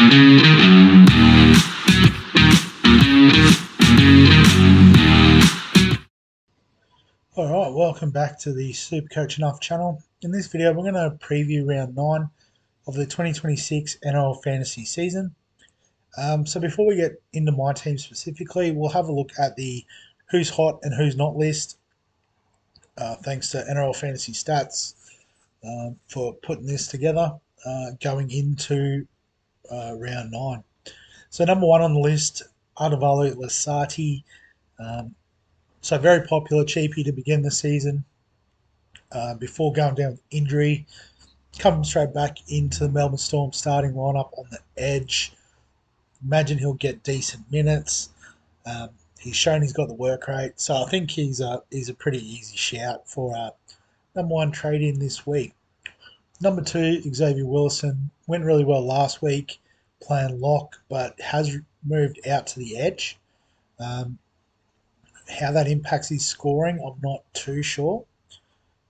Alright, welcome back to the Supercoach Enough channel. In this video, we're going to preview round 9 of the 2026 NRL Fantasy season. So before we get into my team specifically, we'll have a look at the who's hot and who's not list. Thanks to NRL Fantasy Stats for putting this together going into round 9. So number 1 on the list, Adavalu Lasati. So very popular, cheapie to begin the season. Before going down with injury, coming straight back into the Melbourne Storm starting lineup on the edge. Imagine he'll get decent minutes. He's shown he's got the work rate, so I think he's a pretty easy shout for number 1 trade in this week. Number 2, Xavier Wilson, went really well last week, playing lock, but has moved out to the edge. How that impacts his scoring, I'm not too sure.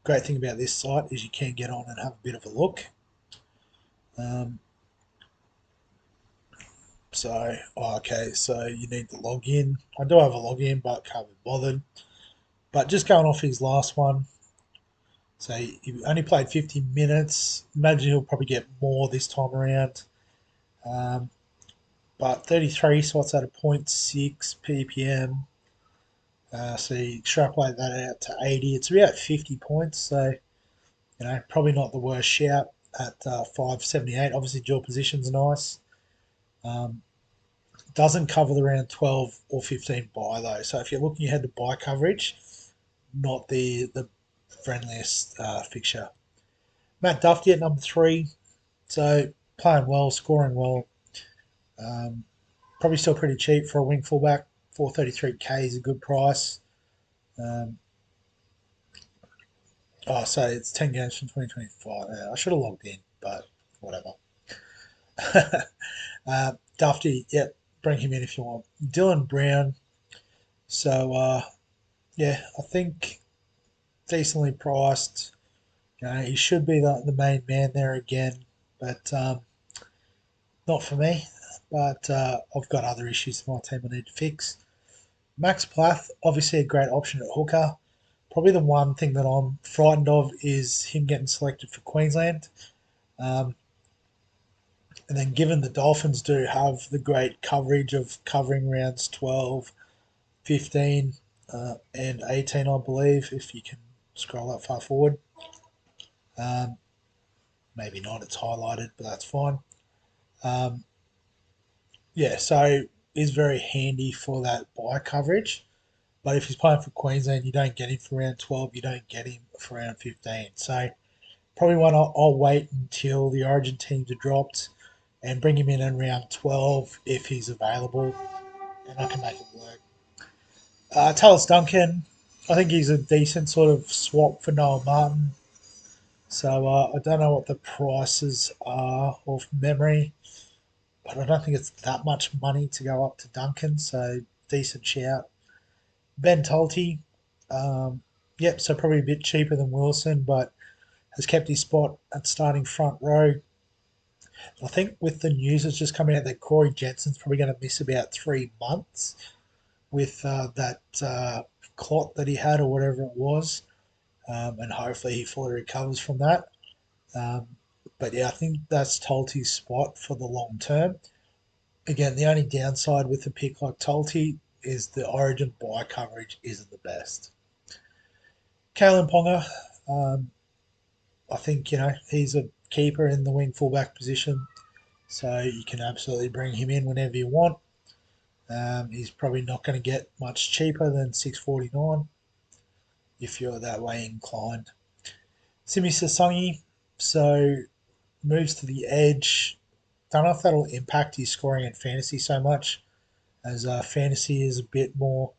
Great thing about this site is you can get on and have a bit of a look. So you need to log in. I do have a login, but can't be bothered. But just going off his last one, so he only played 50 minutes. Imagine he'll probably get more this time around. But 33 slots at a 0.6 ppm. So you extrapolate that out to 80. It's about 50 points. So, probably not the worst shout at 578. Obviously, dual position's nice. Doesn't cover the round 12 or 15 buy though. So if you're looking ahead to buy coverage, not the friendliest fixture. Matt Duffy at number 3. So playing well, scoring well. Probably still pretty cheap for a wing fullback. 433k is a good price. So it's 10 games from 2025. I should have logged in, but whatever. Dufty, yep, bring him in if you want. Dylan Brown. So, I think decently priced. He should be the main man there again, but not for me. But I've got other issues in my team I need to fix. Max Plath, obviously a great option at hooker. Probably the one thing that I'm frightened of is him getting selected for Queensland. And then given the Dolphins do have the great coverage of covering rounds 12, 15 and 18, I believe, if you can scroll that far forward. Maybe not, it's highlighted, but that's fine. So is very handy for that buy coverage. But if he's playing for Queensland, you don't get him for round 12, you don't get him for round 15. So probably one I'll wait until the Origin teams are dropped and bring him in round 12 if he's available, and I can make it work. Tallis Duncan, I think he's a decent sort of swap for Noah Martin. So I don't know what the prices are off memory, but I don't think it's that much money to go up to Duncan, so decent shout. Ben Tolte, so probably a bit cheaper than Wilson, but has kept his spot at starting front row. I think with the news that's just coming out that Corey Jensen's probably going to miss about 3 months with that clot that he had or whatever it was, and hopefully he fully recovers from that. But I think that's Tolte's spot for the long term. Again, the only downside with a pick like Tolte is the Origin buy coverage isn't the best. Kalen Ponga, I think, he's a keeper in the wing fullback position, so you can absolutely bring him in whenever you want. He's probably not going to get much cheaper than $6.49 if you're that way inclined. Simi Sasangi, so moves to the edge. Don't know if that'll impact his scoring in fantasy so much, as fantasy is a bit more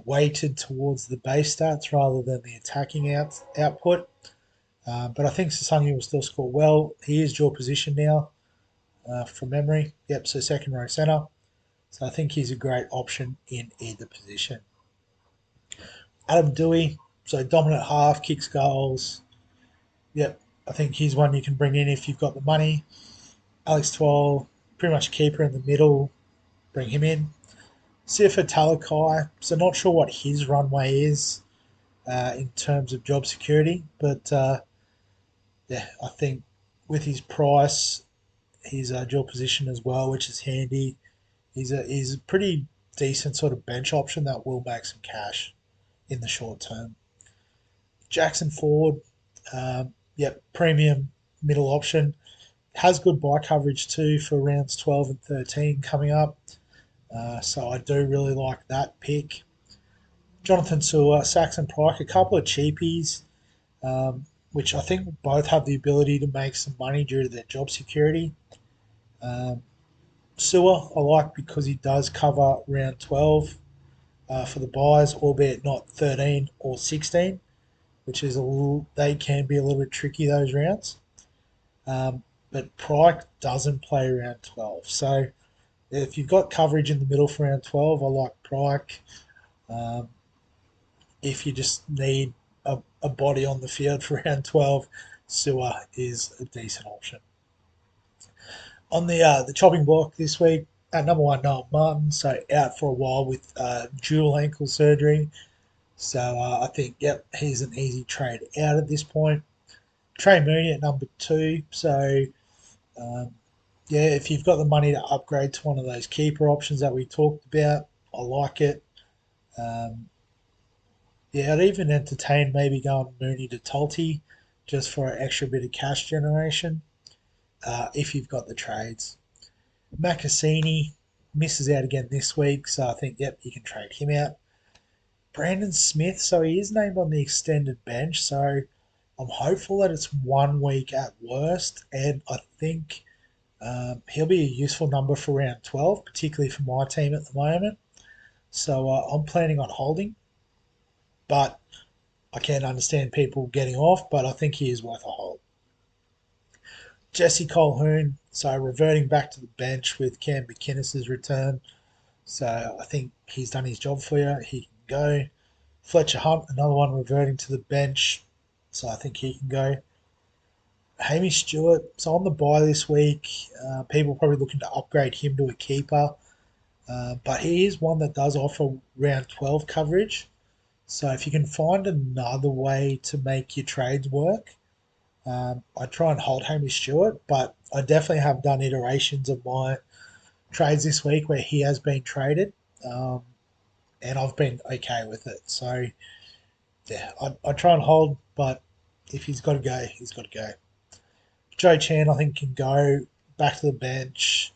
weighted towards the base stats rather than the attacking output. But I think Sasangi will still score well. He is dual position now, from memory. Yep, so second row centre. So I think he's a great option in either position. Adam Dewey, so dominant half, kicks goals. Yep, I think he's one you can bring in if you've got the money. Alex Twal, pretty much keeper in the middle, bring him in. Sifa Talakai, so not sure what his runway is in terms of job security, but yeah, I think with his price, his dual position as well, which is handy. He's a pretty decent sort of bench option that will make some cash in the short term. Jackson Ford, yep, premium middle option. Has good buy coverage too for rounds 12 and 13 coming up. So I do really like that pick. Jonathan Sewer, Saxon Pike, a couple of cheapies, which I think both have the ability to make some money due to their job security. Um, Sewer, I like because he does cover round 12 for the buys, albeit not 13 or 16, which is they can be a little bit tricky, those rounds. But Pryke doesn't play round 12. So if you've got coverage in the middle for round 12, I like Pryke. Um, if you just need a body on the field for round 12, Sewer is a decent option. On the chopping block this week, at number one, Noel Martin, so out for a while with dual ankle surgery. So I think, yep, he's an easy trade out at this point. Trey Mooney at number two. So, um, yeah, if you've got the money to upgrade to one of those keeper options that we talked about, I like it. Um, yeah, I'd even entertain maybe going Mooney to Tulty just for an extra bit of cash generation if you've got the trades. Macassini misses out again this week, so I think, yep, you can trade him out. Brandon Smith, so he is named on the extended bench, so I'm hopeful that it's 1 week at worst, and I think he'll be a useful number for round 12, particularly for my team at the moment. So I'm planning on holding, but I can understand people getting off, but I think he is worth a hold. Jesse Colquhoun, so reverting back to the bench with Cam McInnes' return. So I think he's done his job for you. He can go. Fletcher Hunt, another one reverting to the bench. So I think he can go. Hamish Stewart, so on the bye this week, people are probably looking to upgrade him to a keeper. But he is one that does offer round 12 coverage. So if you can find another way to make your trades work, I try and hold Hamish Stewart, but I definitely have done iterations of my trades this week where he has been traded, um, and I've been okay with it. So yeah, I try and hold, but if he's got to go, he's got to go. Joe Chan, I think, can go back to the bench.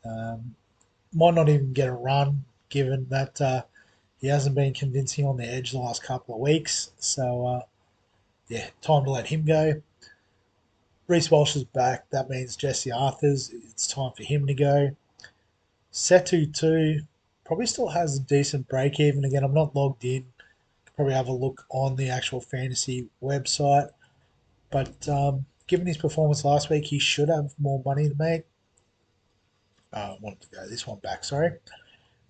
Um, might not even get a run, given that he hasn't been convincing on the edge the last couple of weeks. So yeah, time to let him go. Reece Walsh is back. That means Jesse Arthur's. It's time for him to go. Setu too probably still has a decent break even. Again, I'm not logged in. Could probably have a look on the actual fantasy website. But given his performance last week, he should have more money to make. I wanted to go this one back, sorry.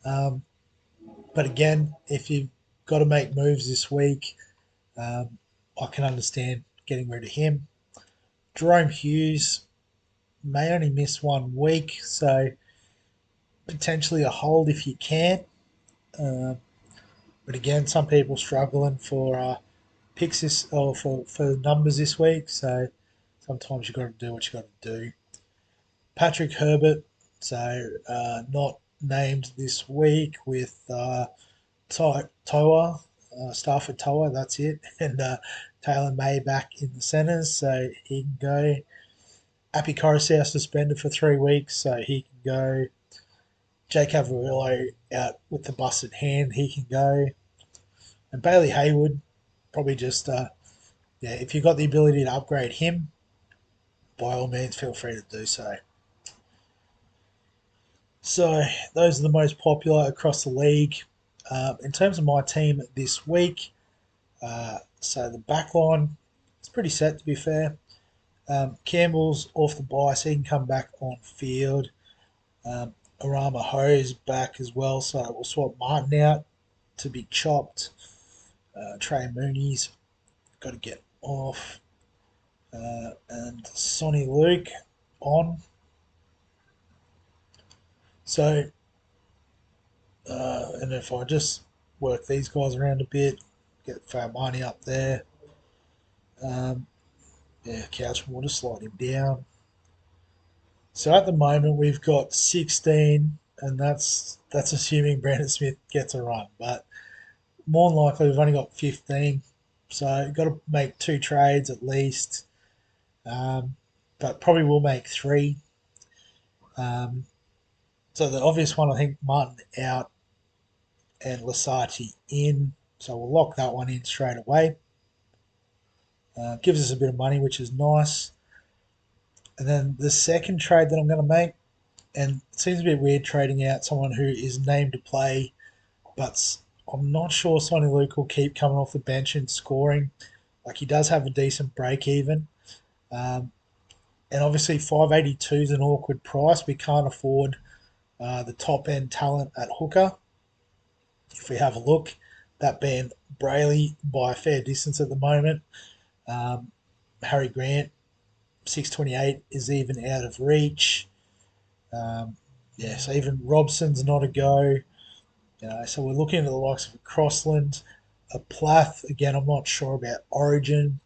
Um, but again, if you've got to make moves this week, I can understand getting rid of him. Jerome Hughes may only miss 1 week, so potentially a hold if you can. Uh, but again, some people struggling for picks this or for numbers this week, so sometimes you've got to do what you got to do. Patrick Herbert, so not named this week with Toa, Stafford Toa, that's it, and Taylor May back in the centres, so he can go. Appy Coruscant suspended for 3 weeks, so he can go. Jake Averillo out with the busted hand, he can go. And Bailey Hayward, probably just, yeah, if you've got the ability to upgrade him, by all means, feel free to do so. So those are the most popular across the league. In terms of my team this week, so the back line is pretty set to be fair. Campbell's off the bye, so he can come back on field. Arama Ho's back as well, so we'll swap Martin out to be chopped. Trey Mooney's got to get off. And Sonny Luke on. So, and if I just work these guys around a bit, get Fairmoney up there. Um, yeah, Couchman will just slide him down. So at the moment we've got 16, and that's assuming Brandon Smith gets a run. But more than likely we've only got 15, so you've got to make 2 trades at least. Um, but probably will make 3. Um, so the obvious one, I think, Martin out and Lasati in. So we'll lock that one in straight away. Gives us a bit of money, which is nice. And then the second trade that I'm going to make, and it seems a bit weird trading out someone who is named to play, but I'm not sure Sonny Luke will keep coming off the bench and scoring. Like, he does have a decent break even. Um, and obviously 582 is an awkward price. We can't afford the top end talent at hooker. If we have a look, that being Brayley by a fair distance at the moment. Um, Harry Grant, 628, is even out of reach. Yeah, so even Robson's not a go. So we're looking at the likes of a Crossland, a Plath. Again, I'm not sure about Origin.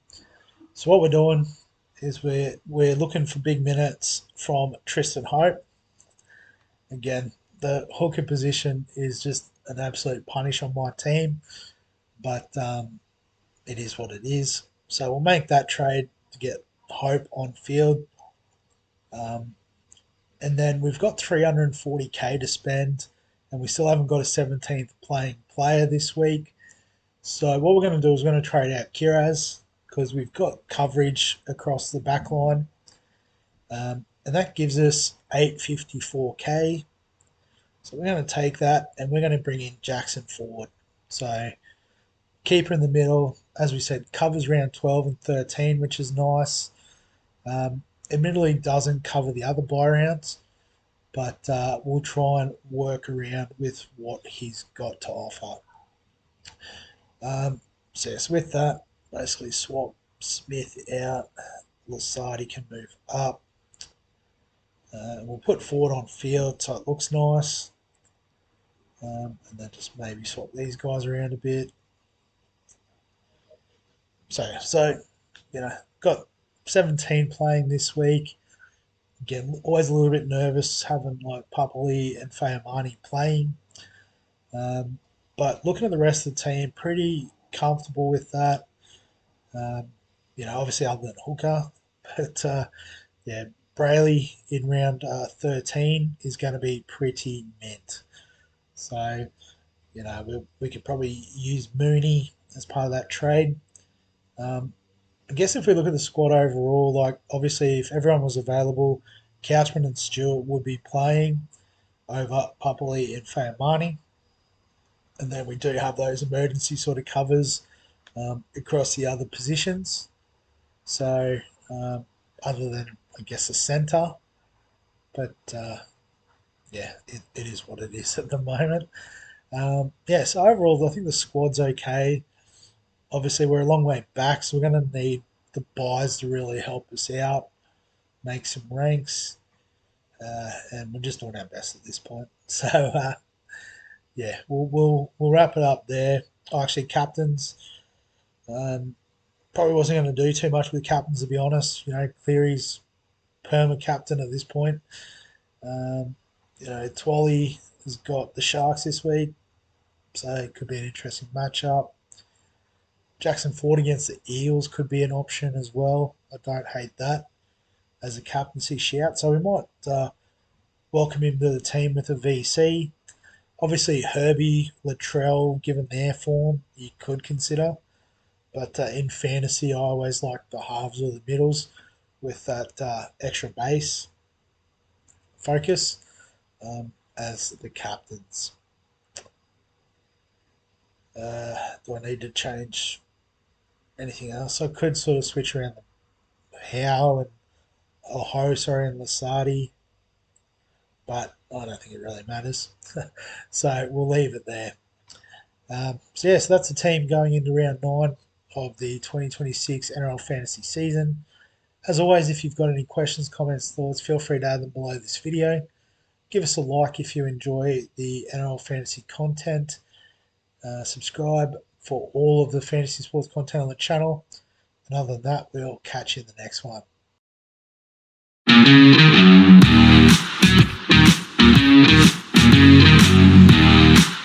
So what we're doing is we're looking for big minutes from Tristan Hope. Again, the hooker position is just an absolute punish on my team, but it is what it is. So we'll make that trade to get Hope on field. Um, and then we've got 340k to spend, and we still haven't got a 17th playing player this week. So what we're going to do is we're going to trade out Kiraz because we've got coverage across the back line. And that gives us 854k. So we're going to take that and we're going to bring in Jackson forward. So keeper in the middle, as we said, covers round 12 and 13, which is nice. Admittedly, doesn't cover the other buy rounds, but we'll try and work around with what he's got to offer. So yes, with that, basically swap Smith out. Lasardi can move up. We'll put Ford on field so it looks nice. And then just maybe swap these guys around a bit. So got 17 playing this week. Again, always a little bit nervous having like Papali and Fayamani playing. Um, but looking at the rest of the team, pretty comfortable with that. Um, obviously other than Hooker, but yeah, Brayley in round 13 is going to be pretty mint. So, we could probably use Mooney as part of that trade. Um, I guess if we look at the squad overall, like obviously if everyone was available, Couchman and Stewart would be playing over Papali and Fayamani. And then we do have those emergency sort of covers across the other positions. So, other than, I guess, the centre. But yeah, it is what it is at the moment. So overall, I think the squad's okay. Obviously, we're a long way back, so we're going to need the buys to really help us out, make some ranks, and we're just doing our best at this point. So yeah, we'll wrap it up there. Oh, actually, captains. Um, Probably wasn't going to do too much with captains, to be honest. Cleary's perma captain at this point. Um, Twally has got the Sharks this week, so it could be an interesting matchup. Jackson Ford against the Eels could be an option as well. I don't hate that as a captaincy shout. So we might welcome him to the team with a VC. Obviously, Herbie, Latrell, given their form, you could consider. But in fantasy, I always like the halves or the middles with that extra base focus as the captains. Do I need to change anything else? I could sort of switch around the Howe and Ho, and Lasardi, but I don't think it really matters. So we'll leave it there. So that's the team going into round 9 of the 2026 NRL Fantasy season. As always, if you've got any questions, comments, thoughts, feel free to add them below this video. Give us a like if you enjoy the NRL Fantasy content. Subscribe for all of the fantasy sports content on the channel. And other than that, we'll catch you in the next one.